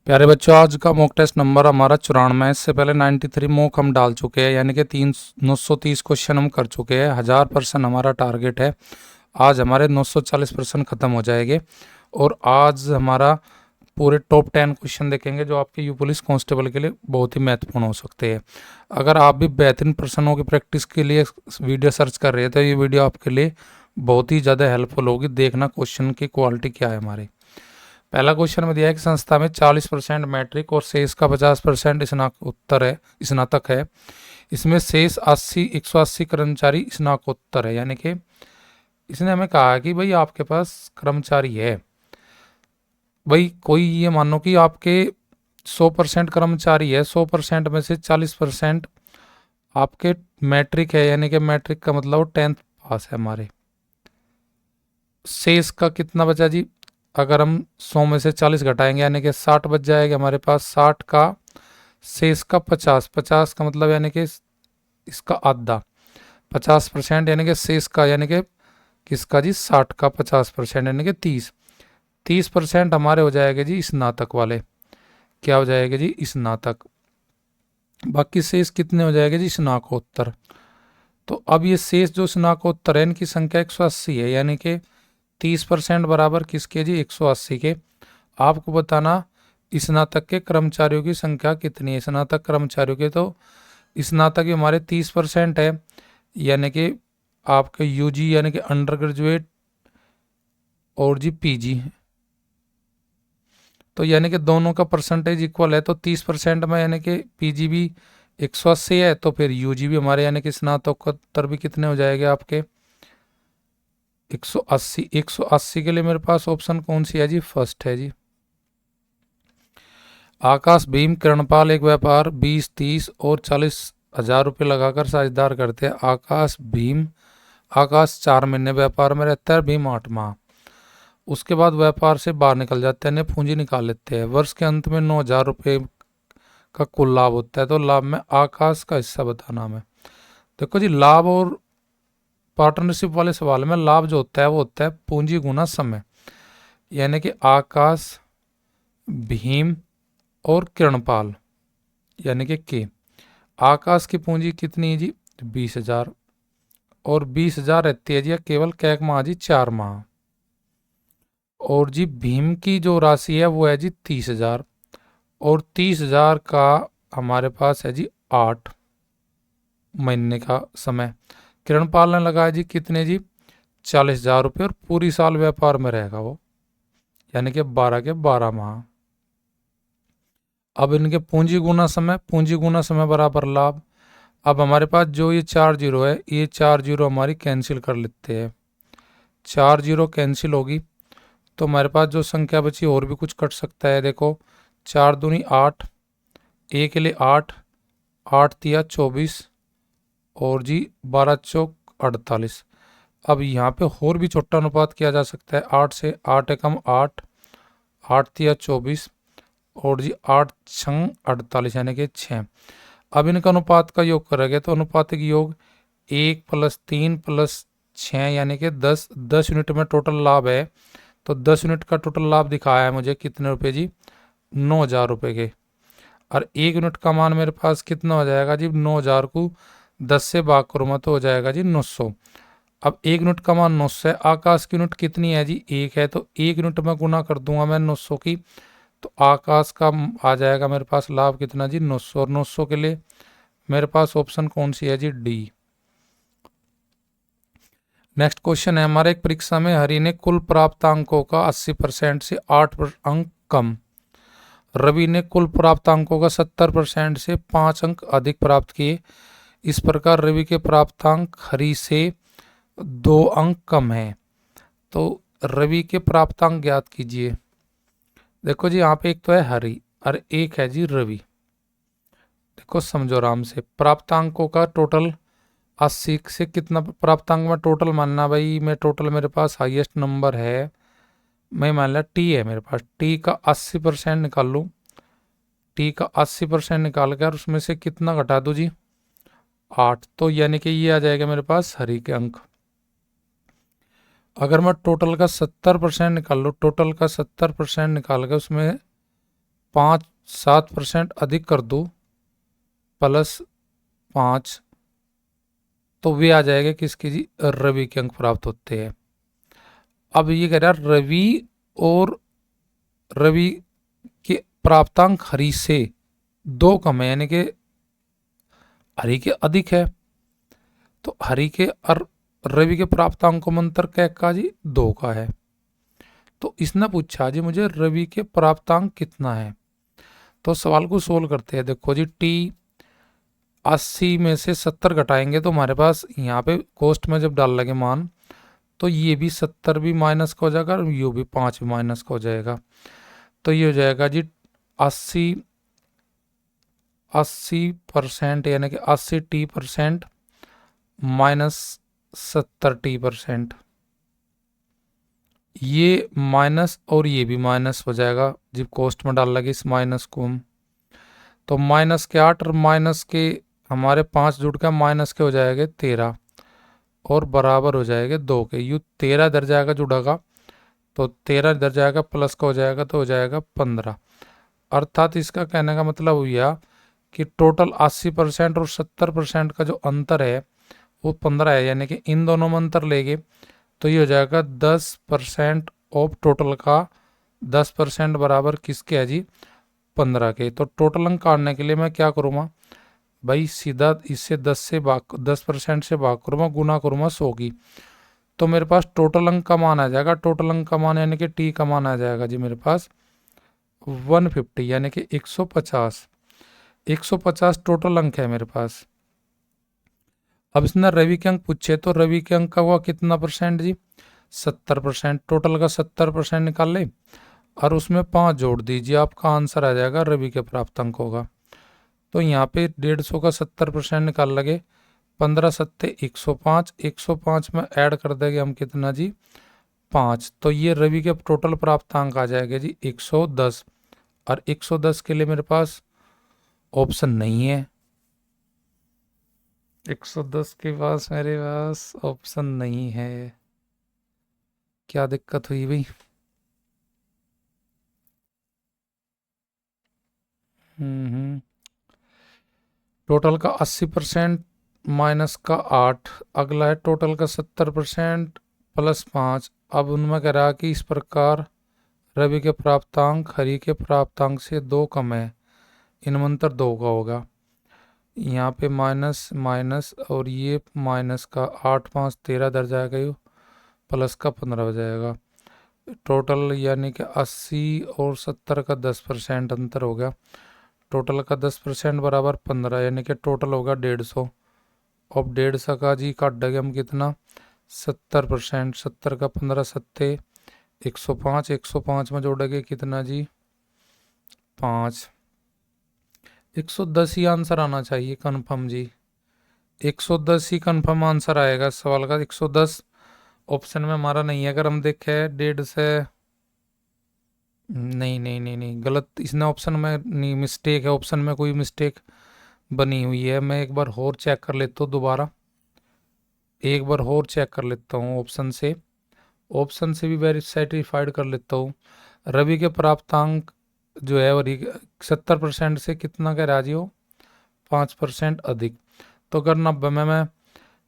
प्यारे बच्चों, आज का मॉक टेस्ट नंबर हमारा 94 है। इससे पहले 93 मॉक हम डाल चुके हैं, यानी कि 930 क्वेश्चन हम कर चुके हैं। 1000% हमारा टारगेट है। आज हमारे 940% ख़त्म हो जाएंगे और आज हमारा पूरे टॉप 10 क्वेश्चन देखेंगे जो आपके यू पुलिस कांस्टेबल के लिए बहुत ही महत्वपूर्ण हो सकते हैं। अगर आप भी बेहतरीन प्रश्नों की प्रैक्टिस के लिए वीडियो सर्च कर रहे हैं तो ये वीडियो आपके लिए बहुत ही ज़्यादा हेल्पफुल होगी। देखना क्वेश्चन की क्वालिटी क्या है हमारे। पहला क्वेश्चन में दिया है कि संस्था में 40% मैट्रिक और शेष का 50% स्नातक है। इसमें शेष 180 कर्मचारी स्नातकोत्तर है, यानी कि इसने हमें कहा है कि भाई आपके पास कर्मचारी है। भाई कोई ये मानो कि आपके 100% कर्मचारी है, 100% में से 40% आपके मैट्रिक है, यानी कि मैट्रिक का मतलब 10th पास है हमारे। शेष का कितना बचा जी? अगर हम 100 में से 40 घटाएंगे यानी कि 60 बच जाएगा हमारे पास। 60 का शेष का 50 का मतलब यानी कि इसका आधा 50% यानी कि शेष का यानी कि किसका जी? 60 का 50% यानी कि 30% हमारे हो जाएंगे जी स्नातक वाले। क्या हो जाएगा जी? स्नातक। बाकी शेष कितने हो जाएंगे जी? स्नातकोत्तर। तो अब ये शेष जो स्नातकोत्तर है इनकी संख्या 180 है, यानी कि 30% बराबर किसके जी? 180 के। आपको बताना स्नातक के कर्मचारियों की संख्या कितनी है। स्नातक कर्मचारियों के तो स्नातक भी हमारे 30% है, यानी कि आपके यूजी यानी कि अंडर ग्रेजुएट और जी पीजी, तो यानी कि दोनों का परसेंटेज इक्वल है। तो 30% में यानी कि पीजी भी 180 है, तो फिर यूजी भी हमारे यानी कि स्नातकोत्तर भी कितने हो जाएंगे आपके? 180। 180 के लिए मेरे पास ऑप्शन कौन सी है जी? फर्स्ट है जी। आकाश भीम किरणपाल एक व्यापार 20, 30 और 40,000 रुपये लगाकर साझेदार करते हैं। आकाश 4 महीने व्यापार में रहता है, भीम 8 माह। उसके बाद व्यापार से बाहर निकल जाते हैं, पूंजी निकाल लेते हैं। वर्ष के अंत में 9,000 रुपये का कुल लाभ होता है। तो लाभ में आकाश का हिस्सा बताना हमें। देखो जी, लाभ और पार्टनरशिप वाले सवाल में लाभ जो होता है वो होता है पूंजी गुना समय, यानी कि आकाश, भीम और किरणपाल यानी कि के। आकाश की पूंजी कितनी है जी? 20,000। और 20,000 रहती है जी केवल कैक माह जी 4 माह। और जी भीम की जो राशि है वो है जी 30,000। और 30,000 का हमारे पास है जी 8 महीने का समय। किरणपाल ने लगाया जी कितने जी? 40,000 रुपये और पूरी साल व्यापार में रहेगा वो, यानी कि 12 के 12 माह। अब इनके पूंजी गुना समय बराबर लाभ। अब हमारे पास जो ये 4 जीरो है, ये 4 जीरो हमारी कैंसिल कर लेते हैं। 4 जीरो कैंसिल होगी तो हमारे पास जो संख्या बची और भी कुछ कट सकता है। देखो 4 दूनी 8, ए के लिए 8, 8 तिया 24 और जी 12 चौक 48। अब यहाँ पे और भी छोटा अनुपात किया जा सकता है। 8 से 8 एकम 8, 8 तिया 24 और जी 8 छंग 48 यानी कि 6। अब इनका अनुपात का योग करेंगे तो अनुपातिक योग 1 + 3 + 6 यानी कि 10। 10 यूनिट में टोटल लाभ है, तो 10 यूनिट का टोटल लाभ दिखाया है मुझे कितने रुपए जी? 9,000 रुपये के। और 1 यूनिट का मान मेरे पास कितना हो जाएगा जी? 9,000 को 10 से भाग करूँगा तो हो जाएगा जी 900। अब 1 यूनिट का मान 900 है। आकाश की यूनिट कितनी है जी? 1 है, तो 1 यूनिट में गुना कर दूंगा मैं 900 की, तो आकाश का आ जाएगा मेरे पास लाभ कितना जी? 900। और 900 के लिए मेरे पास ऑप्शन कौन सी है जी? डी। नेक्स्ट क्वेश्चन है हमारे। एक परीक्षा में हरि ने कुल प्राप्त अंकों का 80% से 8 अंक कम, रवि ने कुल प्राप्त अंकों का 70% से 5 अंक अधिक प्राप्त किए। इस प्रकार रवि के प्राप्तांक हरि से 2 अंक कम है। तो रवि के प्राप्तांक ज्ञात कीजिए। देखो जी, यहाँ पे एक तो है हरि और एक है जी रवि। देखो समझो आराम से, प्राप्तांकों का टोटल 80 से कितना प्राप्तांक में टोटल मानना भाई? मैं टोटल मेरे पास हाईएस्ट नंबर है, मैं मान लिया टी है मेरे पास। टी का 80% निकाल लूँ। टी का 80% निकाल कर उसमें से कितना घटा दूँ जी? 8। तो यानी कि ये आ जाएगा मेरे पास हरि के अंक। अगर मैं टोटल का 70% निकाल लूँ, टोटल का 70% निकाल कर उसमें 7% अधिक कर दूँ +5, तो वे आ जाएगा किसके जी, रवि के अंक प्राप्त होते हैं। अब ये कह रहा है रवि और रवि के प्राप्तांक हरि से 2 कम है, यानी कि हरि के अधिक है। तो हरि के और रवि के प्राप्तांकों में अंतर क्या का जी, 2 का है। तो इसने पूछा जी मुझे रवि के प्राप्तांक कितना है। तो सवाल को सोल्व करते हैं। देखो जी, टी 80 में से 70 घटाएंगे तो हमारे पास यहाँ पे कोष्ट में जब डाल लगे मान, तो ये भी 70 भी माइनस का हो जाएगा और ये भी 5 भी माइनस का हो जाएगा। तो ये हो जाएगा जी 80% यानी कि 80t% -70t%। ये माइनस और ये भी माइनस हो जाएगा जब कोष्ट में डाल लगे इस माइनस को। तो माइनस के 8 और माइनस के हमारे 5 जुड़ का माइनस के हो जाएंगे 13 और बराबर हो जाएंगे 2 के। यू 13 इधर जाएगा जुड़ेगा, तो 13 इधर जाएगा प्लस का हो जाएगा तो हो जाएगा 15। अर्थात इसका कहने का मतलब हुआ कि टोटल 80% और 70% का जो अंतर है वो 15 है, यानी कि इन दोनों में अंतर लेंगे तो ये हो जाएगा 10% ऑफ टोटल का। 10% बराबर किसके है जी, 15 के। तो टोटल अंक काटने के लिए मैं क्या करूँगा भाई, सीधा इससे 10% से भाग करूँगा, गुना करूँगा 100 की। तो मेरे पास टोटल अंक का मान आ जाएगा। टोटल अंक का मान यानी कि टी का मान आ जाएगा जी मेरे पास 150, यानी कि 150। 150 टोटल अंक है मेरे पास। अब इसने रवि के अंक पूछे, तो रवि के अंक का हुआ कितना परसेंट जी, 70%। टोटल का 70% निकाल ले और उसमें 5 जोड़ दीजिए, आपका आंसर आ जाएगा रवि के प्राप्त अंक होगा। तो यहाँ पे 150 का 70% निकाल लगे, 15 सत्ते 105, 105 में ऐड कर देंगे हम कितना जी, 5। तो ये रवि के टोटल प्राप्तांक आ जाएगा जी 110। और 110 के लिए मेरे पास ऑप्शन नहीं है। 110 के पास मेरे पास ऑप्शन नहीं है। क्या दिक्कत हुई भाई। टोटल का 80% माइनस का 8। अगला है टोटल का 70% +5। अब उनमें कह रहा कि इस प्रकार रवि के प्राप्तांक हरि के प्राप्तांक से 2 कम है, इनमें अंतर 2 का होगा। यहाँ पे माइनस माइनस और ये माइनस का 8 5 13 दर जाएगा, ये प्लस का 15 हो जाएगा। टोटल यानी कि 80 और 70 का 10% अंतर हो गया। टोटल का 10% बराबर 15, यानी कि टोटल होगा 150। अब 150 का जी काट देंगे हम कितना, 70%। 70 का 15 सत्ते 105, 105 में जोड़ेंगे कितना जी, 5। 110 ही आंसर आना चाहिए कन्फर्म जी। 110 ही कन्फर्म आंसर आएगा सवाल का। 110 ऑप्शन में हमारा नहीं है। अगर हम देखें 150 से, नहीं नहीं नहीं नहीं, गलत इसने ऑप्शन में नहीं, मिस्टेक है। ऑप्शन में कोई मिस्टेक बनी हुई है। मैं एक बार और चेक कर लेता हूँ, दोबारा एक बार और चेक कर लेता हूँ ऑप्शन से। ऑप्शन से भी वेरी सेटिस्फाइड कर लेता हूँ। रवि के प्राप्तांक जो है वो 70% से कितना कह राजी हो, 5% अधिक। तो अगर 90 में मैं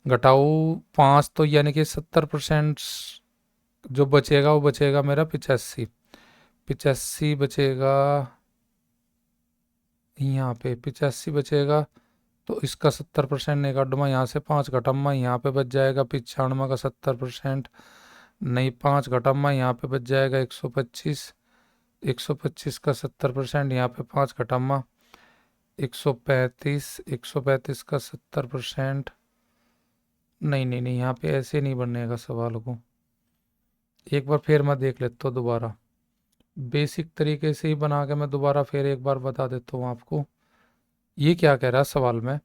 घटाऊँ 5, तो यानी कि 70% जो बचेगा वो बचेगा मेरा 85। 85 बचेगा यहाँ पे, 85 बचेगा। तो इसका 70% नहीं काटूंगा, यहाँ से 5 घटाऊंगा, यहाँ पे बच जाएगा 95 का 70%। नहीं, 5 घटाऊंगा, यहाँ पे बच जाएगा 125। 125 का 70%, यहाँ पे 5 घटाऊंगा 135। 135 का 70%, नहीं नहीं नहीं, यहाँ पे ऐसे नहीं बनेगा सवाल को। एक बार फिर मैं देख लेता हूँ दोबारा, बेसिक तरीके से ही बना के मैं दोबारा फिर एक बार बता देता हूँ आपको। ये क्या कह रहा है सवाल में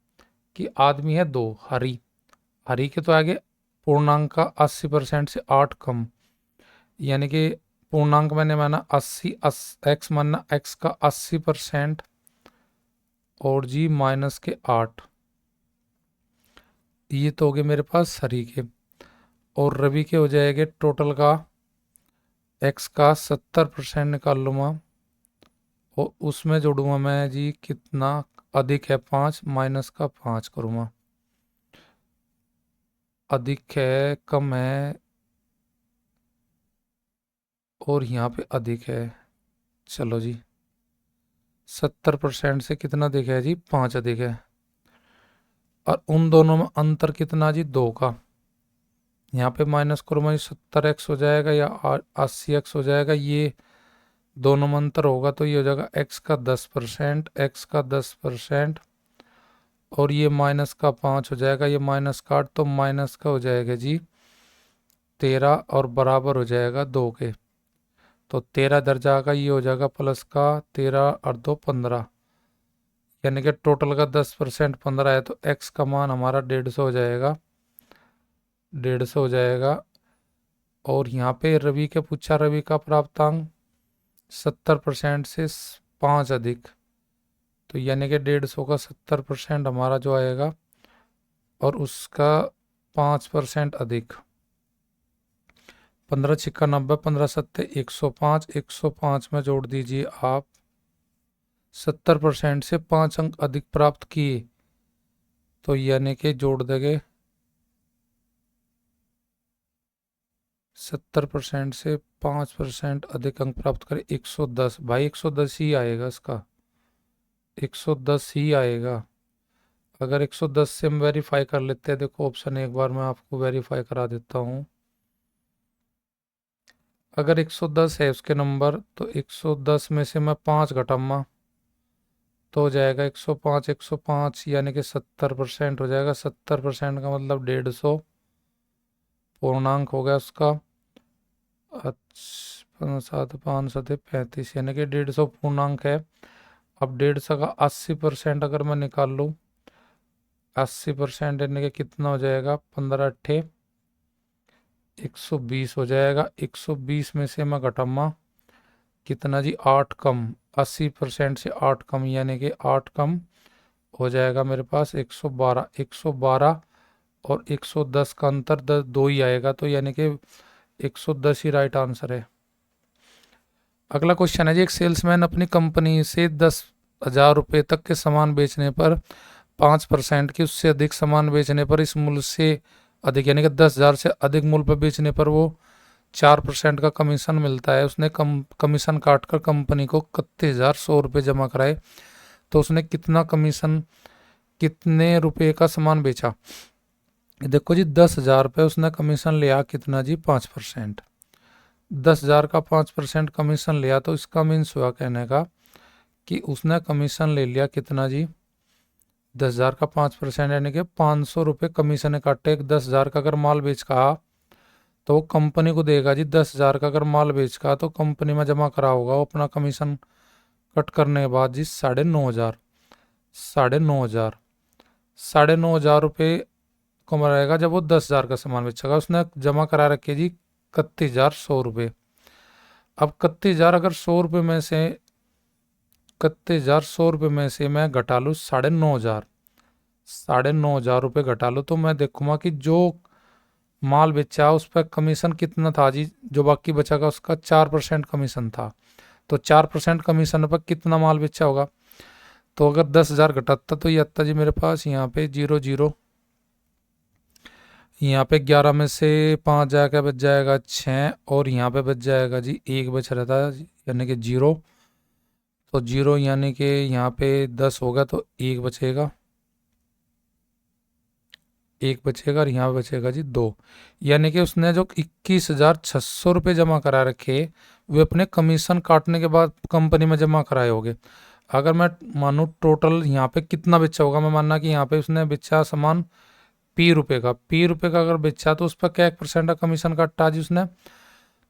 कि आदमी है 2, हरी। हरी के तो आगे पूर्णांक का 80% से 8 कम, यानी कि पूर्णांक मैंने माना 80, एक्स माना एक्स का 80% और जी माइनस के 8। ये तो हो गए मेरे पास हरी के। और रवि के हो जाएंगे टोटल का एक्स का 70% निकाल लूँगा और उसमें जोड़ूंगा मैं जी कितना अधिक है 5 माइनस का 5 करूँगा। अधिक है कम है और यहाँ पे अधिक है। चलो जी 70% से कितना अधिक है जी 5 अधिक है। और उन दोनों में अंतर कितना जी 2 का। यहाँ पे माइनस करूँगा जी 70x हो जाएगा या 80x हो जाएगा। ये दोनों में अंतर होगा तो ये हो जाएगा x का 10%, x का 10%। और ये माइनस का 5 हो जाएगा, ये माइनस का 8 तो माइनस का हो जाएगा जी 13 और बराबर हो जाएगा 2 के। तो 13 इधर जाएगा, ये हो जाएगा प्लस का 13 और 2 15, यानी कि टोटल का 10% 15 है तो x का मान हमारा 150 हो जाएगा, 150 हो जाएगा। और यहाँ पे रवि के पूछा, रवि का प्राप्तांक 70% से 5 अधिक, तो यानी कि 150 का 70% हमारा जो आएगा और उसका 5% अधिक। 15 छिक्का 90, 15 सत्ते 105, 105 में जोड़ दीजिए आप 70% से 5 अंक अधिक प्राप्त किए, तो यानी कि जोड़ देंगे 70% से 5% अधिक अंक प्राप्त करें 110। भाई 110 ही आएगा, इसका 110 ही आएगा। अगर 110 से हम वेरीफाई कर लेते हैं, देखो ऑप्शन एक बार मैं आपको वेरीफाई करा देता हूँ। अगर 110 है उसके नंबर तो 110 में से मैं 5 घटाऊंगा तो हो जाएगा 105, 105 यानी कि 70% हो जाएगा। 70% का मतलब 150 पूर्णांक हो गया उसका। अच्छा 7 5 7 35 यानी कि 150 पूर्णांक है। अब 150 का 80% अगर मैं निकाल लूँ, 80% यानी कि कितना हो जाएगा 15 अट्ठे 120 हो जाएगा। 120 में से मैं घटाऊंगा कितना जी 8 कम, 80% से 8 कम यानी कि 8 कम हो जाएगा मेरे पास 112। 112 और 110 का अंतर 2 ही आएगा, तो यानी कि 110 ही राइट आंसर है। अगला क्वेश्चन है जी, एक सेल्समैन अपनी कंपनी से 10,000 रुपये तक के सामान बेचने पर 5% की, उससे अधिक सामान बेचने पर इस मूल्य से अधिक यानी कि 10,000 से अधिक मूल्य पर बेचने पर वो 4% का कमीशन मिलता है। उसने कमीशन काटकर कंपनी को 31,100 रुपये जमा कराए, तो उसने कितना कमीशन कितने रुपए का सामान बेचा। देखो जी 10,000 रुपये उसने कमीशन लिया, कितना जी 5%। 10,000 का 5% कमीशन लिया तो इसका मीन्स हुआ कहने का कि उसने कमीशन ले लिया कितना जी 10,000 का 5% यानी कि 500 रुपये कमीशन काटे। 10,000 का अगर माल बेच का तो कंपनी को देगा जी 10,000 का अगर माल बेच का तो कंपनी में जमा करा होगा वो अपना कमीशन कट करने के बाद जी 9,500, 9,500, 9,500 रुपये को मरेगा जब वो 10,000 का सामान बेचेगा। उसने जमा करा रखे जी 31,100 रुपये। अब 31,000 अगर 100 रुपये में से 31,100 रुपये में से मैं घटा लूँ 9,500, 9,500 रुपये घटा लूँ तो मैं देखूंगा कि जो माल बेचा उस पर कमीशन कितना था जी, जो बाकी बचा उसका 4% कमीशन था। तो 4% कमीशन पर कितना माल बेचा होगा, तो अगर 10,000 घटाता तो ये आता जी मेरे पास यहाँ पे 0 0, यहाँ पे 11 में से 5 जाकर बच जाएगा 6 और यहाँ पे बच जाएगा जी 1 बच रहता है यानी कि 0। तो 0 यानी कि यहाँ पे 10 होगा तो 1 बचेगा, 1 बचेगा और यहाँ पे बचेगा जी 2। यानी कि उसने जो 21,600 रुपये जमा करा रखे वे अपने कमीशन काटने के बाद कंपनी में जमा कराए होंगे। अगर मैं मानूँ टोटल यहाँ पे कितना बेचा होगा, मैं मानना कि यहाँ पे उसने बेचा सामान P रुपये का अगर बेचा तो उस पर क्या 1% का कमीशन काटा जी उसने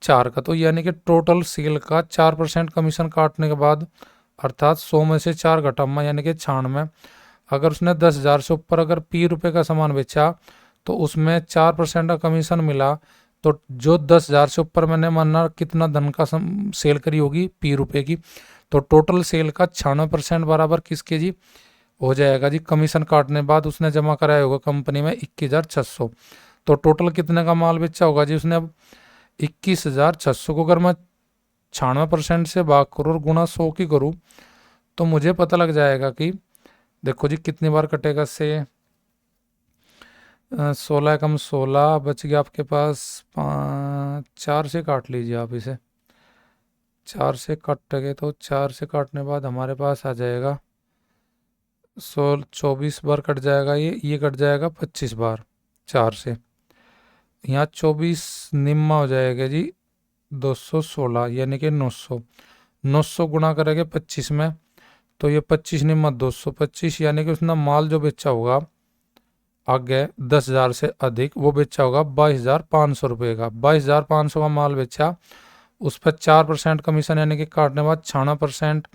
4 का। तो यानी कि टोटल सेल का 4% कमीशन काटने के बाद अर्थात 100 में से 4 घटामा यानी कि 96। अगर उसने 10,000 से ऊपर अगर P रुपये का सामान बेचा तो उसमें 4% का कमीशन मिला, तो जो 10,000 से ऊपर मैंने मानना कितना धन का सेल करी होगी P रुपये की, तो टोटल सेल का 96% बराबर किसके जी हो जाएगा जी कमीशन काटने बाद उसने जमा कराया होगा कंपनी में 21,600। तो टोटल कितने का माल बेचा होगा जी उसने। अब 21,600 को अगर मैं 96% से भाग करूँ और गुणा 100 की करूँ तो मुझे पता लग जाएगा कि देखो जी कितनी बार कटेगा से 16 कम 16 बच गया आपके पास 4 से काट लीजिए आप इसे। 4 से कटेंगे तो 4 से काटने बाद हमारे पास आ जाएगा 24 बार कट जाएगा, ये कट जाएगा 25 बार 4 से। यहाँ 24 निम्मा हो जाएगा जी 216 यानी कि 900। 900 गुणा करेंगे 25 में तो ये 25 निम्मा 225 यानी कि उसने माल जो बेचा होगा आगे 10,000 से अधिक वो बेचा होगा 22,500 रुपये का। 22,500 का माल बेचा, उस पर 4% कमीशन यानी कि काटने बाद 96%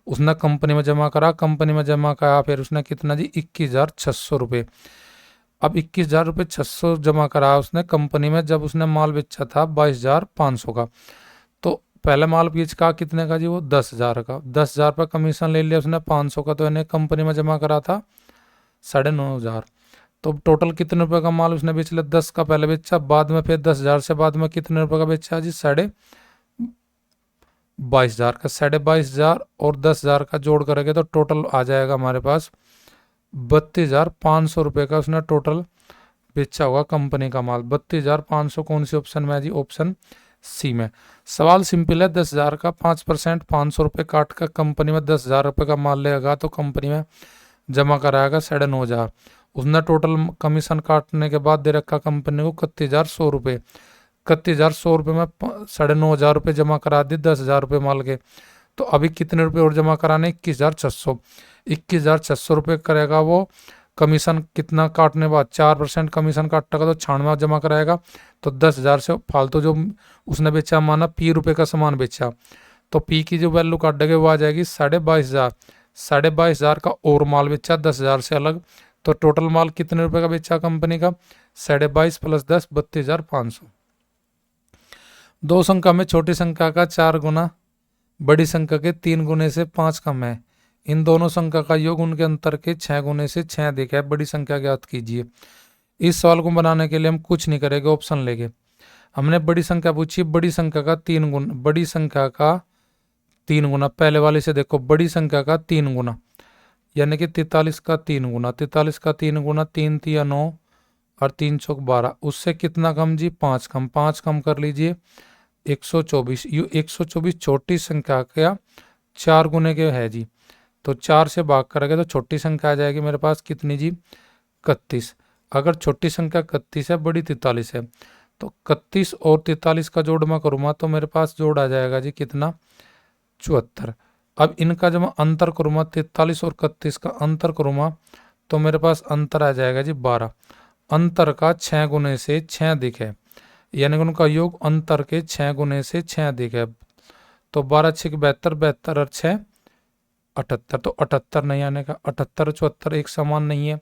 उसने कंपनी में जमा करा। कंपनी में जमा करा फिर उसने कितना जी 21,600 रुपये। अब 21,600 जमा करा उसने कंपनी में जब उसने माल बेचा था 22,500 का। तो पहले माल बेच का कितने का जी वो 10,000 का। 10,000 पर कमीशन ले लिया उसने 500 का, तो इन्हें कंपनी में जमा करा था 9,500। तो टोटल कितने रुपए का माल उसने बेच लिया? 10 का पहले बेचा, बाद में फिर 10,000 से बाद में कितने रुपए का बेचा जी 22,500 का। 22,500 और 10,000 का जोड़ करेंगे तो टोटल आ जाएगा हमारे पास 32,500 रुपये का उसने टोटल बेचा होगा कंपनी का माल। 32,500 कौन सी ऑप्शन में है जी? ऑप्शन सी में। सवाल सिंपल है, 10,000 का 5% 500 रुपये काट कर कंपनी में 10,000 रुपये का माल लेगा तो कंपनी में जमा कराएगा 9,500। उसने टोटल कमीशन काटने के बाद दे रखा कंपनी को 31,100 रुपये। 31,100 रुपये में 9,500 रुपये जमा करा दी 10,000 रुपये माल के। तो अभी कितने रुपये और जमा कराने? 21,600। 21,600 रुपये करेगा वो कमीशन। कितना काटने बाद 4% कमीशन काटेगा तो 96 जमा कराएगा। तो 10,000 से फालतू जो उसने बेचा, माना पी रुपये का सामान बेचा, तो पी की जो वैल्यू काटेगा वो आ जाएगी 22,500। 22,500 का और माल बेचा 10,000 से अलग, तो टोटल माल कितने रुपए का बेचा कंपनी का? 22,500 प्लस 10 32,500। दो संख्या में छोटी संख्या का 4 गुना बड़ी संख्या के 3 गुने से 5 कम है। इन दोनों संख्या का योग उनके अंतर के 6 गुने से 6 अधिक है। बड़ी संख्या ज्ञात कीजिए। इस सवाल को बनाने के लिए हम कुछ नहीं करेंगे, ऑप्शन लेंगे। हमने बड़ी संख्या पूछी, बड़ी संख्या का 3 गुना, बड़ी संख्या का 3 गुना, पहले वाले से देखो, बड़ी संख्या का 3 गुना यानी कि 43 का 3 गुना। 43 का 3 गुना 3 तिया 9 और 3 चौक 12। उससे कितना कम जी? 5 कम। 5 कम कर लीजिए 124। यू 124 छोटी संख्या का 4 गुने के है जी, तो 4 से भाग करेंगे तो छोटी संख्या आ जाएगी मेरे पास कितनी जी? 31। अगर छोटी संख्या 31 है, बड़ी 43 है, तो 31 और 43 का जोड़ मैं करूँगा तो मेरे पास जोड़ आ जाएगा जी कितना? 74। अब इनका जब मैं अंतर करूँगा 43 और 31 का अंतर करूँगा तो मेरे पास अंतर आ जाएगा जी 12। अंतर का 6 गुने से 6 अधिक है, यानी कि उनका योग अंतर के 6 गुने से 6 अधिक है। तो 12 6 72, 72 और 6 78। तो 78 नहीं आने का, 78 74 एक समान नहीं है,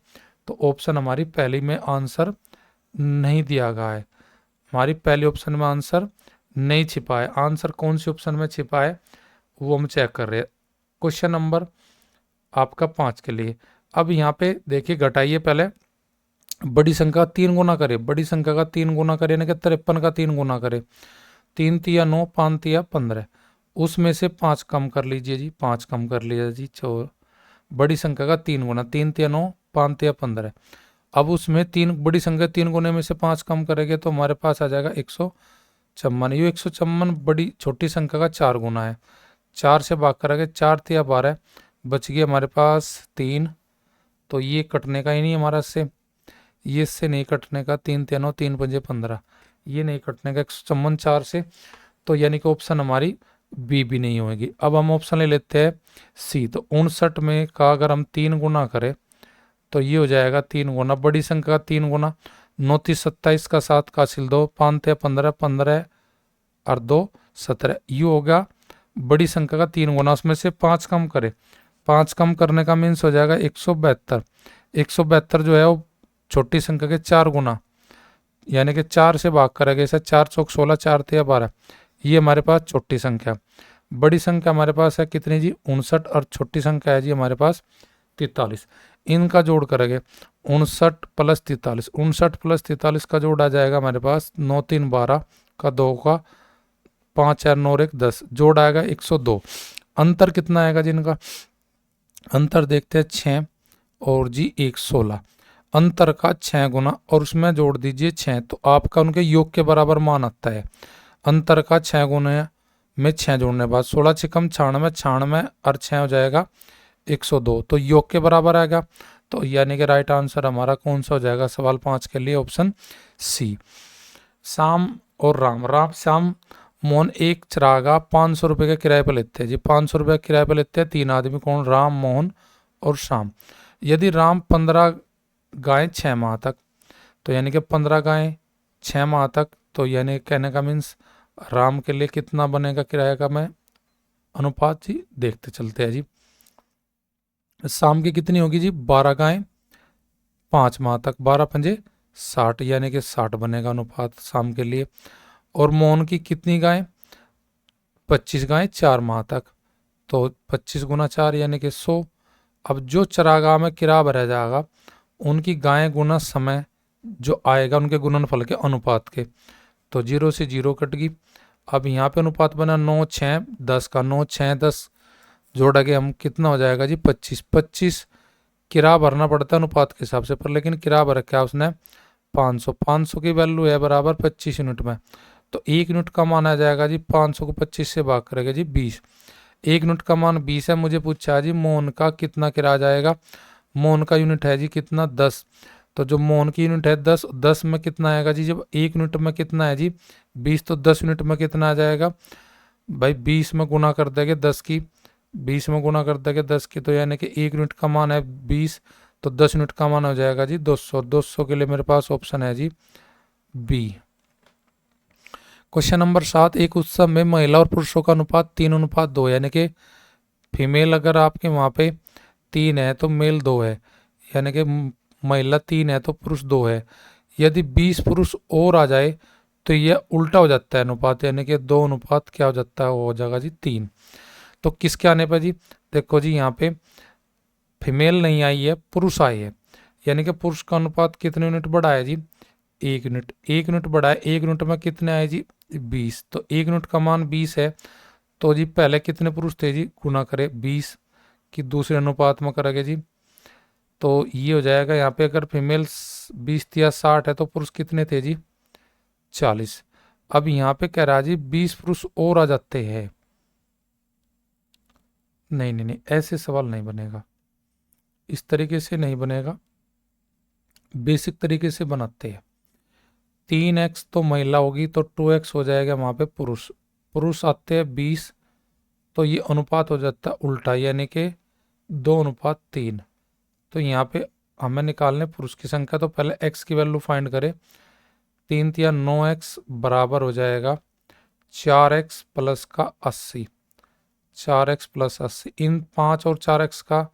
तो ऑप्शन हमारी पहली में आंसर नहीं दिया गया है। हमारी पहली ऑप्शन में आंसर नहीं छिपा है। आंसर कौन सी ऑप्शन में छिपा है वो हम चेक कर रहे हैं। क्वेश्चन नंबर आपका 5 के लिए। अब यहाँ पे देखिए, घटाइए पहले। बड़ी संख्या 3 गुना करे, बड़ी संख्या का 3 गुना करे यानी कि 53 का 3 गुना करे। 3 तिया 9, 5 तिया 15। उसमें से 5 कम कर लीजिए जी, 5 कम कर लीजिए जी। बड़ी संख्या का 3 गुना, 3 तिया 9, 5 तिया 15। अब उसमें बड़ी संख्या 3 गुने में से 5 कम करेंगे तो हमारे पास आ जाएगा 154। ये 154 बड़ी छोटी संख्या का 4 गुना है। 4 से भाग करेंगे, 4 तिया 12, बच गया हमारे पास 3। तो ये कटने का ही नहीं हमारा से, ये इससे नहीं कटने का। 3 तिया 9, 3 पंजे 15, ये नहीं कटने का 154 4 से। तो यानी कि ऑप्शन हमारी बी भी नहीं होगी। अब हम ऑप्शन ले लेते हैं सी। तो 59 में का अगर हम 3 गुना करें तो ये हो जाएगा 3 गुना, बड़ी संख्या का 3 गुना। 9 30 27 का 7 का हासिल 2, 5 तिया 15, 15 और 2 17। ये होगा बड़ी संख्या का 3 गुना। उसमें से 5 कम करे, 5 कम करने का मीन्स हो जाएगा 172। 172 जो है वो छोटी संख्या के 4 गुना, यानी कि 4 से भाग करेंगे। ऐसा 4 चौक 16, 4 तिया 12। ये हमारे पास छोटी संख्या। बड़ी संख्या हमारे पास है कितनी जी? 59, और छोटी संख्या है जी हमारे पास 43। इनका जोड़ करेंगे 59 प्लस 43। 59 प्लस 43 का जोड़ आ जाएगा हमारे पास 9 3 12 का 2 का 5 4 9 और 1 10, जोड़ आएगा 102। अंतर कितना आएगा जिनका, अंतर देखते हैं 6 और जी 1 16, अंतर का 6 गुना और उसमें जोड़ दीजिए 6, तो आपका उनके योग के बराबर मान आता है। अंतर का 6 गुना में 6 जोड़ने के बाद 16 छिकम 96, 96 और 6 हो जाएगा 102, तो योग के बराबर आएगा। तो यानी कि राइट आंसर हमारा कौन सा हो जाएगा सवाल 5 के लिए, ऑप्शन सी। शाम और राम, राम श्याम मोहन एक चरागा 500 रुपये के किराए पर लेते हैं जी, 500 रुपये किराए पर लेते हैं 3 आदमी, कौन, राम मोहन और श्याम। यदि राम 15 गायें 6 माह तक, तो यानी कि 15 गायें 6 माह तक, तो यानी कहने का मीन्स राम के लिए कितना बनेगा किराए का मैं अनुपात जी देखते चलते हैं जी। शाम की कितनी होगी जी, 12 गायें 5 माह तक, 12 पंजे 60, यानी कि 60 बनेगा अनुपात शाम के लिए। और मोहन की कितनी गायें, 25 गायें 4 माह तक, तो 25 गुना 4 यानी कि 100। अब जो चरागाह में किराया भरा जाएगा उनकी गायें गुना समय जो आएगा उनके गुणनफल के अनुपात के, तो 0 से 0 कट गई। अब यहाँ पे अनुपात बना 9 6 10 का, 9 6 10 जोड़ा के हम कितना हो जाएगा जी 25, 25 किराया भरना पड़ता है अनुपात के हिसाब से, पर लेकिन किराया भर क्या उसने 500, 500 की वैल्यू है बराबर 25 यूनिट में, तो 1 यूनिट का मान आ जाएगा जी 500 को 25 से भाग करेगा जी 20, 1 यूनिट का मान 20 है। मुझे पूछा जी मोहन का कितना किराया जाएगा, मोहन का यूनिट है जी कितना 10, तो जो मोहन की यूनिट है 10, 10 में कितना आएगा जी, जब 1 यूनिट में कितना है जी 20, तो 10 यूनिट में कितना आ जाएगा भाई, 20 में गुना कर देंगे 10 की, 20 में गुना कर देंगे 10 की, तो यानी कि 1 यूनिट का मान है 20, तो 10 यूनिट का मान हो जाएगा जी 200, 200 के लिए मेरे पास ऑप्शन है जी बी। क्वेश्चन नंबर 7, एक उत्सव में महिला और पुरुषों का अनुपात 3:2, यानी कि फीमेल अगर आपके वहाँ पे 3 है तो मेल 2 है, यानी कि महिला 3 है तो पुरुष 2 है। यदि 20 पुरुष और आ जाए तो यह उल्टा हो जाता है अनुपात, यानी कि 2 अनुपात क्या हो जाता है, वो हो जाएगा जी 3। तो किसके आने पर जी, देखो जी यहाँ पे फीमेल नहीं आई है, पुरुष आए है, यानी कि पुरुष का अनुपात कितने यूनिट बढ़ा है जी 1 यूनिट, 1 यूनिट बढ़ा है, 1 यूनिट में कितने आए जी 20, तो 1 यूनिट का मान 20 है, तो जी पहले कितने पुरुष थे जी, गुना करे 20 की दूसरे अनुपात में करेंगे जी, तो ये हो जाएगा यहाँ पे अगर फीमेल 20 या 60 है तो पुरुष कितने थे जी 40। अब यहाँ पे कह रहा है जी 20 पुरुष और आ जाते हैं, नहीं नहीं नहीं ऐसे सवाल नहीं बनेगा, इस तरीके से नहीं बनेगा, बेसिक तरीके से बनाते हैं। 3x तो महिला होगी तो 2x हो जाएगा वहाँ पे पुरुष, पुरुष आते हैं 20, तो ये अनुपात हो जाता है उल्टा, यानी कि 2:3। तो यहाँ पे हमें निकालने पुरुष की संख्या, तो पहले x की वैल्यू फाइंड करें, 3 या 9x बराबर हो जाएगा 4x प्लस का 80, 4x प्लस 80, इन 5 और 4x का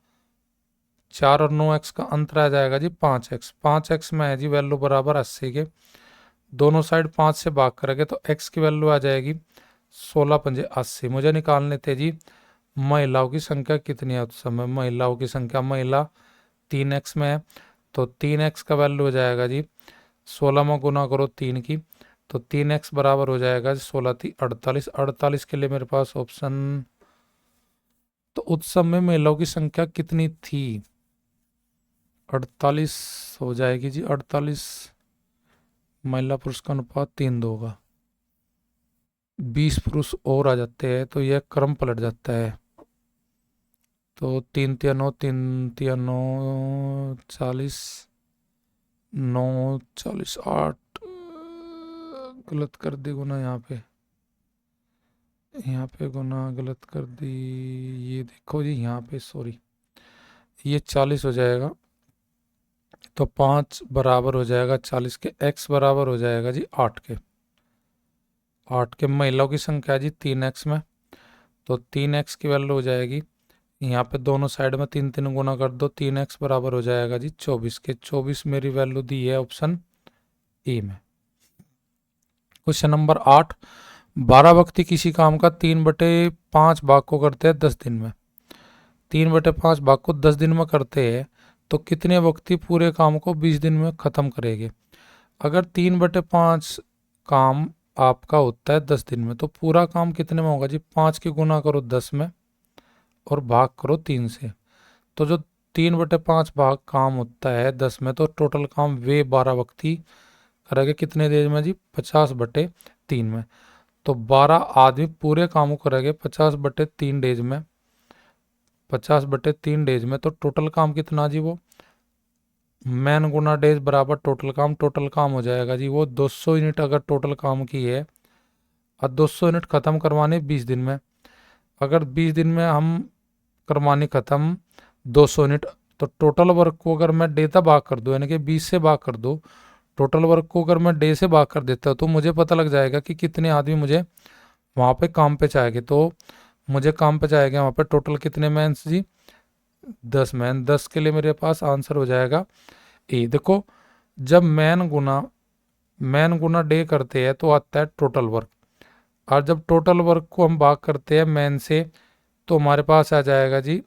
4 और 9x का अंतर आ जाएगा जी 5x, 5x में है जी वैल्यू बराबर 80 के, दोनों साइड 5 से भाग करेंगे तो x की वैल्यू आ जाएगी 16 पंजे 80। मुझे निकालने थे जी महिलाओं की संख्या कितनी है उस समय, महिलाओं की संख्या, महिला 3x में है, तो 3x का वैल्यू हो जाएगा जी 16 में गुना करो 3 की, तो 3x बराबर हो जाएगा 16 थी 48, 48 के लिए मेरे पास ऑप्शन, तो उस समय महिलाओं की संख्या कितनी थी 48 हो जाएगी जी 48, महिला पुरुष का अनुपात 3:2 होगा, 20 पुरुष और आ जाते हैं तो यह क्रम पलट जाता है, तो 3 3 9 3 3 9 40, 9 40 8, गलत कर दी गुना, यहाँ पे गुना गलत कर दी, ये देखो जी यहाँ पे सॉरी, ये 40 हो जाएगा, तो 5 बराबर हो जाएगा 40 के, x बराबर हो जाएगा जी 8 के, 8 के, महिलाओं की संख्या जी 3x में, तो 3x की वैल्यू हो जाएगी, यहाँ पे दोनों साइड में 3 3 गुना कर दो, 3x बराबर हो जाएगा जी 24 के, 24 मेरी वैल्यू दी है ऑप्शन ए में। क्वेश्चन नंबर 8, 12 व्यक्ति किसी काम का 3/5 भाग को करते हैं 10 दिन में, 3/5 भाग को 10 दिन में करते हैं तो कितने व्यक्ति पूरे काम को 20 दिन में खत्म करेंगे। अगर 3/5 काम आपका होता है 10 दिन में। तो पूरा काम कितने में होगा जी? 5 की गुना करो 10 में और भाग करो 3 से। तो जो 3/5 भाग काम होता है 10 में, तो टोटल काम वे 12 व्यक्ति करेंगे कितने देर में जी? 50/3 में। तो 12 आदमी पूरे काम को करेंगे 50/3 डेज में। 50/3 डेज में तो टोटल काम कितना जी? वो मैन गुना डेज बराबर टोटल काम। टोटल काम हो जाएगा जी वो 200 यूनिट अगर टोटल काम की है, और 200 यूनिट खत्म करवाने 20 दिन में। अगर 20 दिन में हम करवानी खत्म 200 यूनिट, तो टोटल वर्क को अगर मैं डे तक भाग कर दूं, यानी कि 20 से भाग कर दूं, टोटल वर्क को अगर मैं डे से भाग कर देता हूँ, तो मुझे पता लग जाएगा कि कितने आदमी मुझे वहाँ पे काम पे चाहेंगे। तो मुझे काम पे चाहेंगे वहाँ पे टोटल कितने मैंस जी? 10 मैन। 10 के लिए मेरे पास आंसर हो जाएगा ए। देखो, जब मैन गुना डे करते हैं तो आता है टोटल वर्क, और जब टोटल वर्क को हम भाग करते हैं मैन से, तो हमारे पास आ जाएगा जी,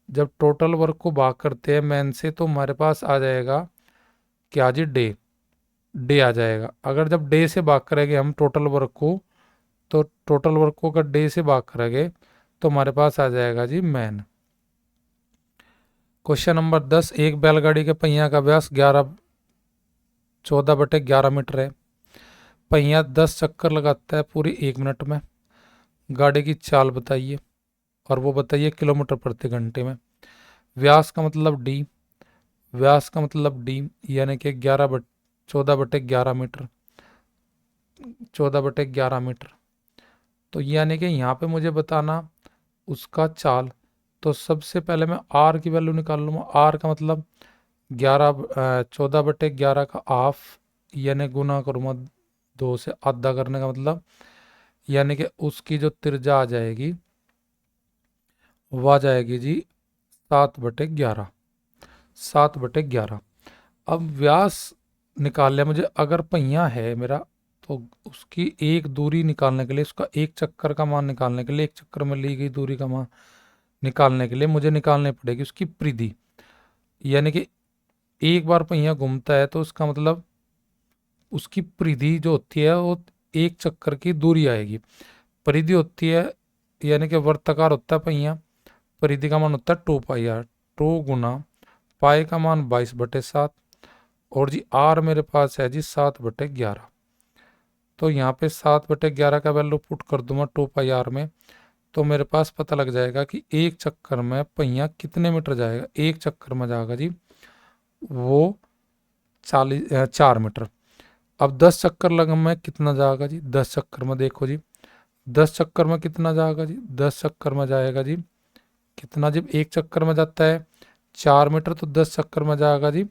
जब टोटल वर्क को भाग करते हैं मैन से तो हमारे पास आ जाएगा क्या जी? डे। डे आ जाएगा। अगर जब डे से भाग करेंगे हम टोटल वर्क को, तो टोटल वर्क को अगर डे से भाग करेंगे तो हमारे पास आ जाएगा जी मैन। क्वेश्चन नंबर 10, एक बैलगाड़ी के पहिया का व्यास 14/11 मीटर है। पहिया 10 चक्कर लगाता है पूरी 1 मिनट में। गाड़ी की चाल बताइए, और वो बताइए किलोमीटर प्रति घंटे में। व्यास का मतलब डी, व्यास का मतलब डी, यानी कि 14/11 मीटर। 14/11 मीटर। तो यानी कि यहाँ पे मुझे बताना उसका चाल। तो सबसे पहले मैं आर की वैल्यू निकाल लूँगा। आर का मतलब 14/11 का हाफ, यानी गुना करूँगा 2 से। आधा करने का मतलब यानी कि उसकी जो त्रिज्या आ जाएगी वह आ जाएगी जी 7/11। 7/11। अब व्यास निकाल लिया मुझे। अगर पहिया है मेरा, तो उसकी एक दूरी निकालने के लिए, उसका एक चक्कर का मान निकालने के लिए, एक चक्कर में ली गई दूरी का मान निकालने के लिए मुझे निकालनी पड़ेगी उसकी परिधि। यानी कि एक बार पहिया घूमता है तो उसका मतलब उसकी परिधि जो होती है वो एक चक्कर की दूरी आएगी। परिधि होती है यानी कि वर्ताकार होता है पहिया। परिधि का मान होता है 2πr। 2 गुना पाई का मान 22/7, और जी आर मेरे पास है जी 7/11। तो यहाँ पे 7/11 का वैल्यू पुट कर दूंगा 2πr में, तो मेरे पास पता लग जाएगा कि एक चक्कर में पहिया कितने मीटर जाएगा। एक चक्कर में जाएगा जी वो 4 मीटर। अब 10 चक्कर लगा में कितना जाएगा जी? 10 चक्कर में देखो जी, 10 चक्कर में कितना जाएगा जी? 10 चक्कर में जाएगा जी कितना? जब एक चक्कर में जाता है 4 मीटर, तो 10 चक्कर में जाएगा जी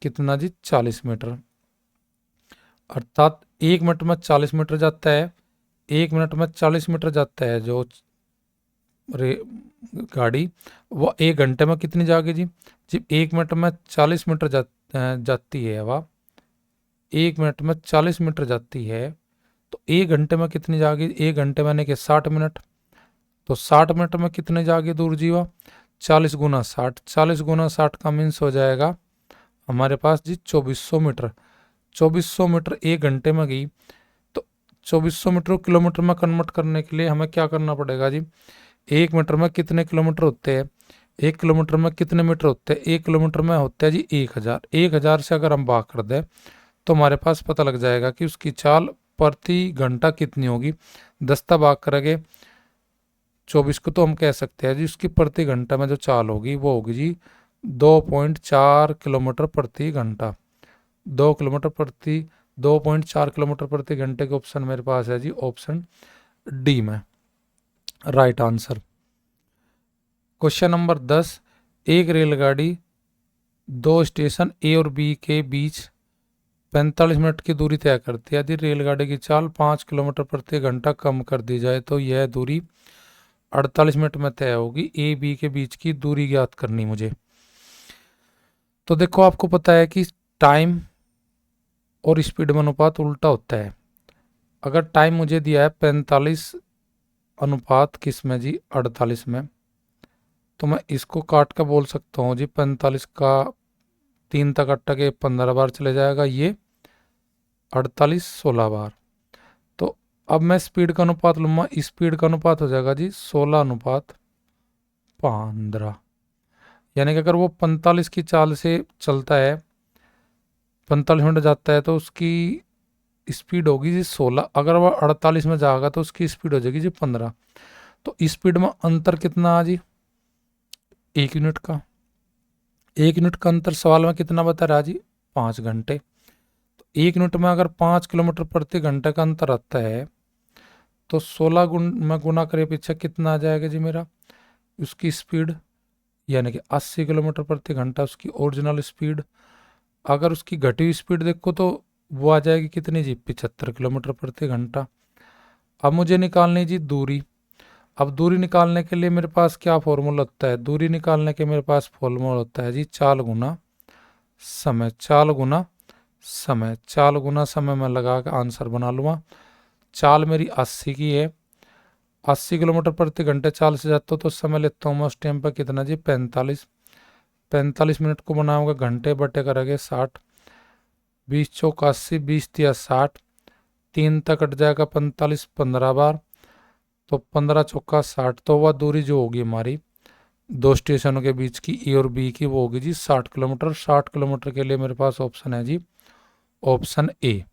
कितना जी? 40 मीटर। अर्थात 1 मिनट में 40 मीटर जाता है। 1 मिनट में 40 मीटर जाता है जो गाड़ी, वो 1 घंटे में कितनी जाएगी जी? जब 1 मिनट में 40 मीटर जाती है वह, 1 मिनट में 40 मीटर जाती है, तो 1 घंटे में कितनी जाएगी? 1 घंटे में कि 60 मिनट। तो 60 मिनट में कितने जाएगी दूर जी वह? 40 गुना 60। 40 गुना 60 का मीन्स हो जाएगा हमारे पास जी 2400 मीटर। 2400 मीटर 1 घंटे में गई। तो 2400 मीटर को किलोमीटर में कन्वर्ट करने के लिए हमें क्या करना पड़ेगा जी? 1 मीटर में कितने किलोमीटर होते हैं? 1 किलोमीटर में कितने मीटर होते हैं? 1 किलोमीटर में होते हैं जी 1000। 1000 से अगर हम भाग कर दें तो हमारे पास पता लग जाएगा कि उसकी चाल प्रति घंटा कितनी होगी। 10 का भाग करेंगे 24 को, तो हम कह सकते हैं जी उसकी प्रति घंटा में जो चाल होगी वो होगी जी 2.4 किलोमीटर प्रति घंटा। 2.4 किलोमीटर प्रति घंटे के ऑप्शन मेरे पास है जी ऑप्शन डी में राइट आंसर। क्वेश्चन नंबर 10, एक रेलगाड़ी 2 स्टेशन ए और बी के बीच 45 मिनट की दूरी तय करती है। यदि रेलगाड़ी की चाल 5 किलोमीटर प्रति घंटा कम कर दी जाए तो यह दूरी 48 मिनट में तय होगी। ए बी के बीच की दूरी ज्ञात करनी मुझे। तो देखो, आपको पता है कि टाइम और स्पीड में अनुपात उल्टा होता है। अगर टाइम मुझे दिया है 45 अनुपात किस में जी? 48 में, तो मैं इसको काट कर बोल सकता हूँ जी 45 का 3 तक अट्टा के 15 बार चले जाएगा, ये 48 16 बार। अब मैं स्पीड का अनुपात लूँगा, स्पीड का अनुपात हो जाएगा जी 16:15। यानी कि अगर वो 45 की चाल से चलता है, 45 मिनट जाता है, तो उसकी स्पीड होगी जी 16। अगर वो 48 में जाएगा तो उसकी स्पीड हो जाएगी जी 15। तो स्पीड में अंतर कितना आ जी? 1 यूनिट का। 1 यूनिट का अंतर सवाल में कितना बता रहा जी? 5 घंटे। तो 1 यूनिट में अगर 5 किलोमीटर प्रति घंटे का अंतर आता है, तो 16 में गुना करे पीछे कितना आ जाएगा जी मेरा? उसकी स्पीड, यानी कि 80 किलोमीटर प्रति घंटा उसकी ओरिजिनल स्पीड। अगर उसकी घटी हुई स्पीड देखो तो वो आ जाएगी कितनी जी? 75 किलोमीटर प्रति घंटा। अब मुझे निकालनी जी दूरी। अब दूरी निकालने के लिए मेरे पास क्या फॉर्मूला होता है? दूरी निकालने के मेरे पास फॉर्मूला होता है जी चाल गुना समय। चाल गुना समय, चाल गुना समय में लगा के आंसर बना लूँगा। चाल मेरी 80 की है, 80 किलोमीटर प्रति घंटे चाल से जाता हूँ तो समय लेता हूँ मैं उस टाइम पर कितना जी? 45। 45 मिनट को बनाऊंगा घंटे बटे करेंगे 60। 20 चौक 80, 20 तिया 60, 3 तक कट जाएगा 45 15 बार, तो 15 चौका 60। तो वह दूरी जो होगी हमारी दो स्टेशनों के बीच की, ए और बी की, वो होगी जी 60 किलोमीटर। 60 किलोमीटर के लिए मेरे पास ऑप्शन है जी, ऑप्शन ए।